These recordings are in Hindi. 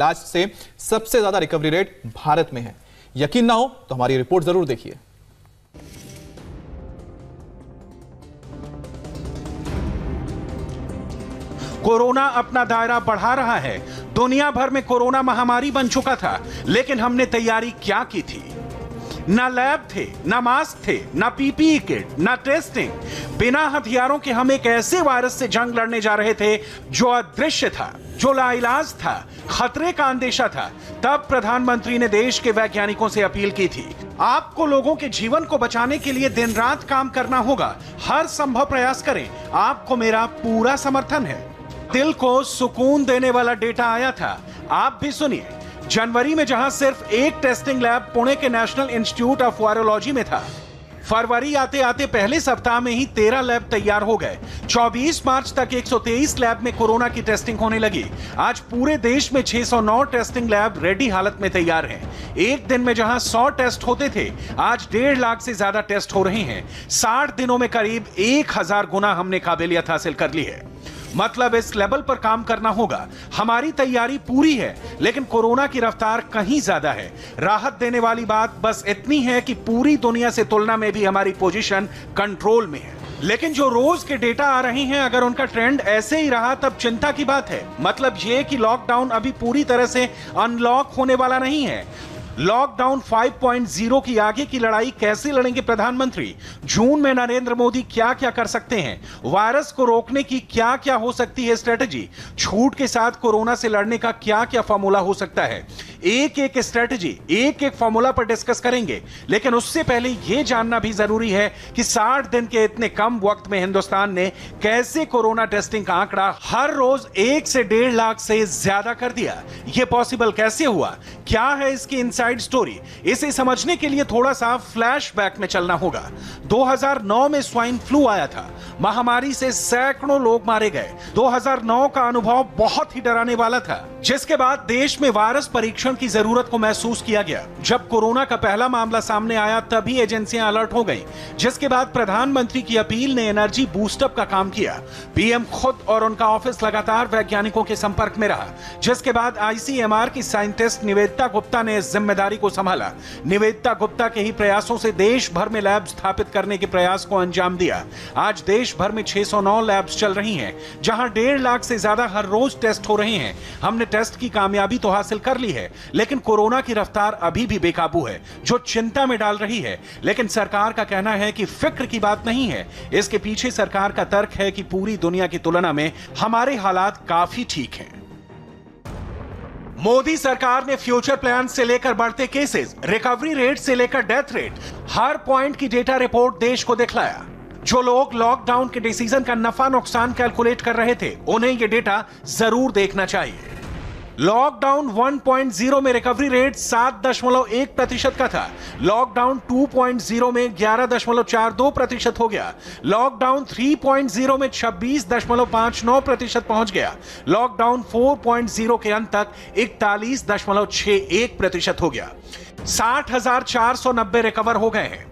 इलाज से सबसे ज्यादा रिकवरी रेट भारत में है। यकीन ना हो तो हमारी रिपोर्ट जरूर देखिए। कोरोना अपना दायरा बढ़ा रहा है। दुनिया भर में कोरोना महामारी बन चुका था, लेकिन हमने तैयारी क्या की थी? ना लैब थे, ना मास्क थे, ना पीपीई किट, ना टेस्टिंग। बिना हथियारों के हम एक ऐसे वायरस से जंग लड़ने जा रहे थे जो अदृश्य था, जो लाइलाज था, खतरे का अंदेशा था। तब प्रधानमंत्री ने देश के वैज्ञानिकों से अपील की थी, आपको लोगों के जीवन को बचाने के लिए दिन रात काम करना होगा, हर संभव प्रयास करें, आपको मेरा पूरा समर्थन है। दिल को सुकून देने वाला डेटा आया था, आप भी सुनिए। जनवरी में जहां सिर्फ एक टेस्टिंग लैब पुणे के नेशनल इंस्टीट्यूट ऑफ वायरोलॉजी में था, फरवरी आते आते पहले सप्ताह में ही 13 लैब तैयार हो गए। 24 मार्च तक 123 लैब में कोरोना की टेस्टिंग होने लगी। आज पूरे देश में 609 टेस्टिंग लैब रेडी हालत में तैयार हैं। एक दिन में जहां 100 टेस्ट होते थे, आज 1.5 लाख से ज्यादा टेस्ट हो रहे हैं। 60 दिनों में करीब 1000 गुना हमने काबिलियत हासिल कर ली है। मतलब इस लेवल पर काम करना होगा। हमारी तैयारी पूरी है, लेकिन कोरोना की रफ्तार कहीं ज्यादा है। राहत देने वाली बात बस इतनी है कि पूरी दुनिया से तुलना में भी हमारी पोजीशन कंट्रोल में है। लेकिन जो रोज के डेटा आ रहे हैं, अगर उनका ट्रेंड ऐसे ही रहा तब चिंता की बात है। मतलब यह कि लॉकडाउन अभी पूरी तरह से अनलॉक होने वाला नहीं है। लॉकडाउन 5.0 की आगे की लड़ाई कैसे लड़ेंगे प्रधानमंत्री? जून में नरेंद्र मोदी क्या क्या कर सकते हैं? वायरस को रोकने की क्या क्या हो सकती है स्ट्रेटजी? छूट के साथ कोरोना से लड़ने का क्या क्या फॉर्मूला हो सकता है? एक एक स्ट्रेटजी, एक एक फॉर्मूला पर डिस्कस करेंगे। लेकिन उससे पहले यह जानना भी जरूरी है कि 60 दिन के इतने कम वक्त में हिंदुस्तान ने कैसे कोरोना टेस्टिंग का आंकड़ा हर रोज 1 से 1.5 लाख से ज्यादा कर दिया। यह पॉसिबल कैसे हुआ? क्या है इसकी इनसाइड स्टोरी? इसे समझने के लिए थोड़ा सा फ्लैशबैक में चलना होगा। 2009 में स्वाइन फ्लू आया था। महामारी से सैकड़ों लोग मारे गए। 2009 का अनुभव बहुत ही डराने वाला था, जिसके बाद देश में वायरस परीक्षण की जरूरत को महसूस किया गया। जब कोरोना का पहला मामला सामने आया, तभी एजेंसियां अलर्ट हो गईं, जिसके बाद प्रधानमंत्री की अपील ने एनर्जी बूस्टअप का काम किया। पीएम खुद और उनका ऑफिस लगातार वैज्ञानिकों के संपर्क में रहा, जिसके बाद आईसीएमआर की साइंटिस्ट निवेदिता गुप्ता ने इस जिम्मेदारी को संभाला। निवेदिता गुप्ता के ही प्रयासों से देश भर में लैब स्थापित करने के प्रयास को अंजाम दिया। आज देश भर में 609 लैब्स चल रही हैं, जहां 1.5 लाख से ज्यादा हर रोज टेस्ट हो रहे हैं। हमने टेस्ट की कामयाबी तो हासिल कर ली है, लेकिन कोरोना की रफ्तार अभी भी बेकाबू है, जो चिंता में डाल रही है। लेकिन सरकार का कहना है कि फिक्र की बात नहीं है। इसके पीछे सरकार का तर्क है कि पूरी दुनिया की तुलना में हमारे हालात काफी ठीक हैं। मोदी सरकार ने फ्यूचर प्लान से लेकर बढ़ते केसेस, रिकवरी रेट से लेकर डेथ रेट, हर पॉइंट की डेटा रिपोर्ट देश को दिखलाया। जो लोग लॉकडाउन के डिसीजन का नफा नुकसान कैलकुलेट कर रहे थे, उन्हें यह डेटा जरूर देखना चाहिए। लॉकडाउन 1.0 में रिकवरी रेट 7.1% का था। लॉकडाउन 2.0 में 11.42% हो गया। लॉकडाउन 3.0 में 26.59% पहुंच गया। लॉकडाउन 4.0 के अंत तक 41.61% हो गया। 60,490 रिकवर हो गए हैं।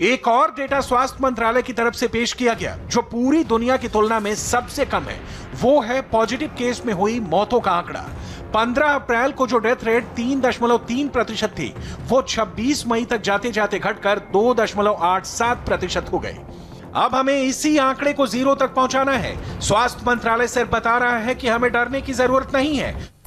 एक और डेटा स्वास्थ्य मंत्रालय की तरफ से पेश किया गया, जो पूरी दुनिया की तुलना में सबसे कम है। वो है पॉजिटिव केस में हुई मौतों का आंकड़ा। 15 अप्रैल को जो डेथ रेट 3.3% थी, वो 26 मई तक जाते जाते घटकर 2.87% हो गई। अब हमें इसी आंकड़े को 0 तक पहुंचाना है। स्वास्थ्य मंत्रालय सिर्फ बता रहा है कि हमें डरने की जरूरत नहीं है।